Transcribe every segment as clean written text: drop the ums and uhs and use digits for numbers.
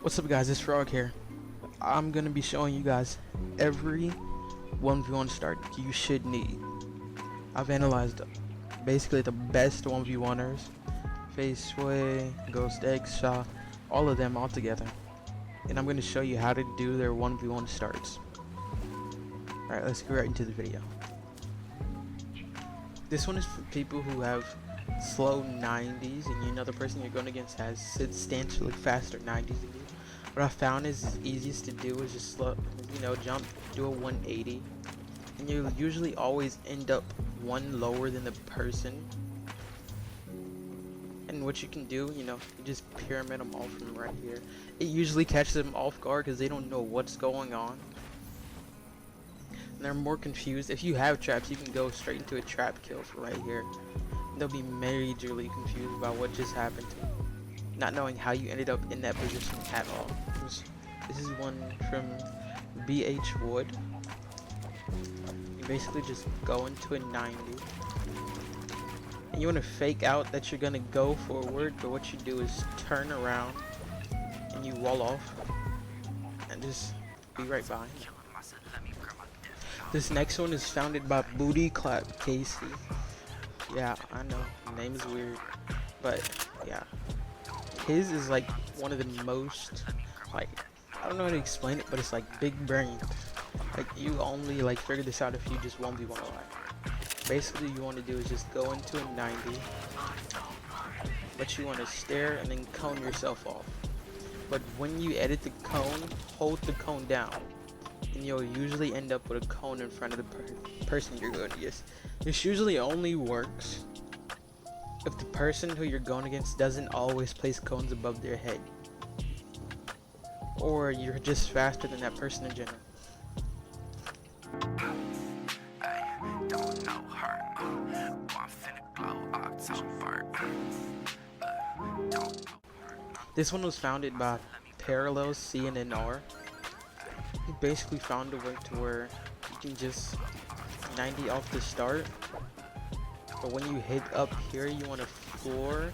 What's up guys, it's Frog here. I'm gonna be showing you guys every 1v1 start you should need. I've analyzed basically the best 1v1ers, Faze Sway, KC.Etc, SHAH, all of them all together. And I'm gonna show you how to do their 1v1 starts. Alright, let's get right into the video. This one is for people who have slow 90s and you know the person you're going against has substantially faster 90s than you. What I found is the easiest to do is just jump, do a 180, and you usually always end up one lower than the person. And what you can do, you just pyramid them all from right here. It usually catches them off guard because they don't know what's going on. And they're more confused. If you have traps, you can go straight into a trap kill for right here. They'll be majorly confused about what just happened to you, not knowing how you ended up in that position at all. This is one from BH Wood. You basically just go into a 90 and you want to fake out that you're gonna go forward, but what you do is turn around and you wall off and just be right behind. This next one is founded by Booty Clap KC. Yeah, I know, the name is weird, but yeah, his is like one of the most, like, I don't know how to explain it, but it's like big brain. Like, you only like figure this out if you just 1v1 a lot. Basically, you want to do is just go into a 90, but you want to stare and then cone yourself off. But when you edit the cone, hold the cone down, and you'll usually end up with a cone in front of the person you're going against. This usually only works if the person who you're going against doesn't always place cones above their head, or you're just faster than that person in general. This one was founded by Parallels CNNR. He basically found a way to where you can just 90 off the start, but when you hit up here you want to floor,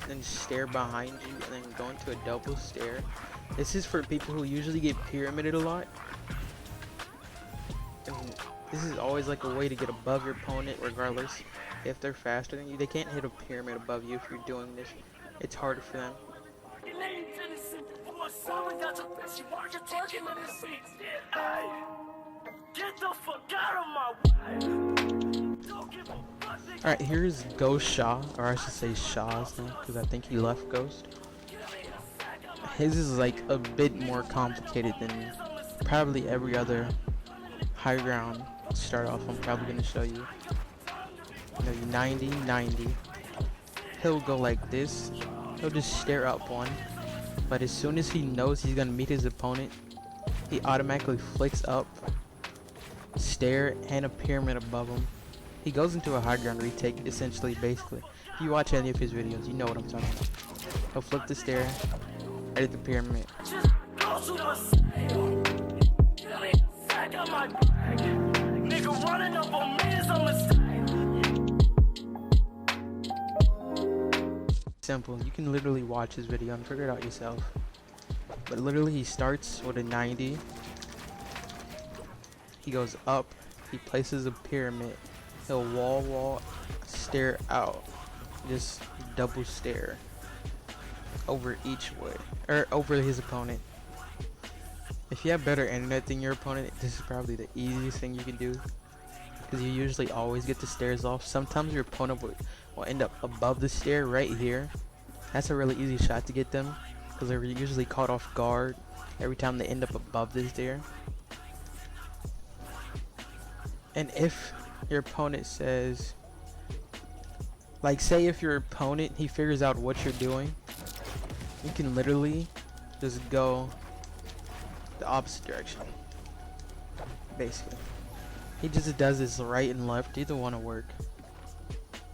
then stare behind you, and then go into a double stare. This is for people who usually get pyramided a lot, and this is always like a way to get above your opponent regardless. If they're faster than you, they can't hit a pyramid above you if you're doing this. It's harder for them. Alright, here's Ghost SHAH, or I should say SHAH's name, because I think he left Ghost. His is like a bit more complicated than probably every other high ground start off I'm probably going to show you. You know, 90, 90. He'll go like this. He'll just stare up one. But as soon as he knows he's going to meet his opponent, he automatically flicks up, stare, and a pyramid above him. He goes into a high ground retake, essentially, basically. If you watch any of his videos, you know what I'm talking about. He'll flip the stare, edit the pyramid. Simple. You can literally watch his video and figure it out yourself. But literally, he starts with a 90. He goes up. He places a pyramid. He'll wall, stare out. Just double stare over each way, or over his opponent. If you have better internet than your opponent, this is probably the easiest thing you can do, because you usually always get the stairs off. Sometimes your opponent will end up above the stair right here. That's a really easy shot to get them, because they're usually caught off guard every time they end up above this stair. And if your opponent says, like, say if your opponent, he figures out what you're doing, you can literally just go the opposite direction. Basically, he just does this right and left. Either one will work.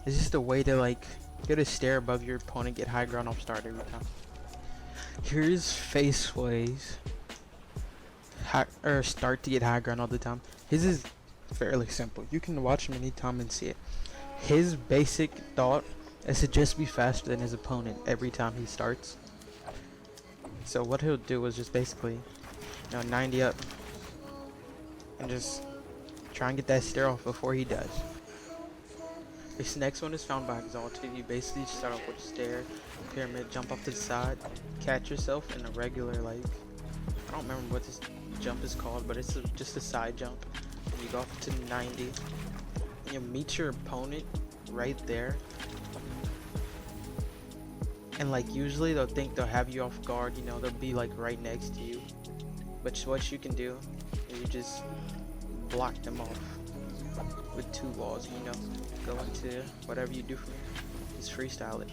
It's just a way to like get a stare above your opponent, get high ground off start every time. Here's Faze Sway's start to get high ground all the time. His is fairly simple. You can watch him anytime and see it. His basic thought is to just be faster than his opponent every time he starts. So what he'll do is just basically, 90 up and just try and get that stare off before he does. This next one is found by Exalted. You basically start off with stare, pyramid, jump off to the side, catch yourself in a regular, like, I don't remember what this jump is called, but it's just a side jump. And you go off to 90, and you meet your opponent right there. And like usually they'll think they'll have you off guard, they'll be like right next to you. But what you can do is you just block them off with 2 walls, go into whatever you do from here. Just freestyle it.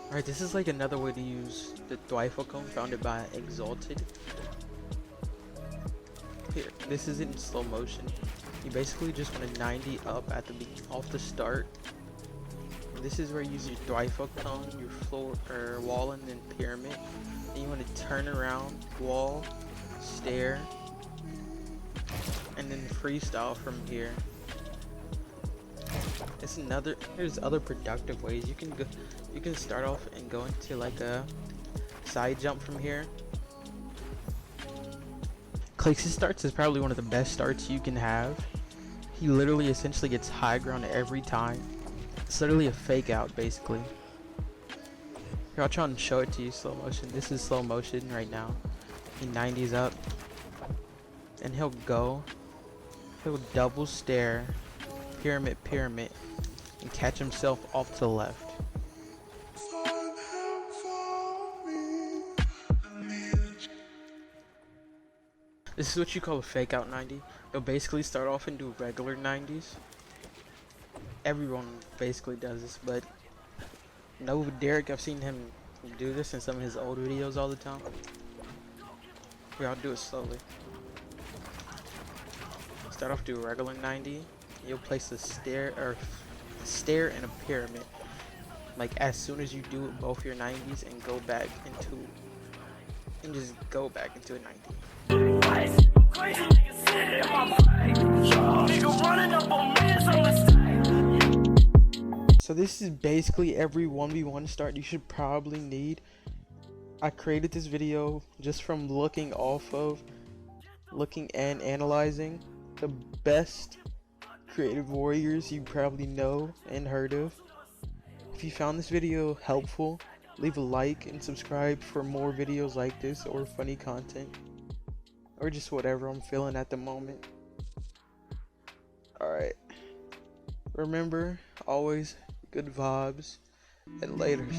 Alright, this is like another way to use the Dwifle cone founded by Exalted. Here, this is in slow motion. You basically just want to 90 up at the off the start. This is where you use your Dwifle cone, your floor or wall, and then pyramid. Then you want to turn around, wall, stare, and then freestyle from here. There's other productive ways you can go. You can start off and go into like a side jump from here. Clix's starts is probably one of the best starts you can have. He literally essentially gets high ground every time. It's literally a fake out basically. Here, I'll try and show it to you slow motion. This is slow motion right now. He 90s up and he'll double stare, pyramid, and catch himself off to the left. This is what you call a fake out 90. They'll basically start off and do regular 90s. Everyone basically does this, but Derek, I've seen him do this in some of his old videos all the time. Here, I'll do it slowly. Start off, do a regular 90. You'll place a stare and a pyramid. Like as soon as you do both your 90s and go back into a 90. So this is basically every 1v1 start you should probably need. I created this video just from looking and analyzing the best creative warriors you probably know and heard of. If you found this video helpful, leave a like and subscribe for more videos like this or funny content. Or just whatever I'm feeling at the moment. Alright. Remember, always good vibes and laters.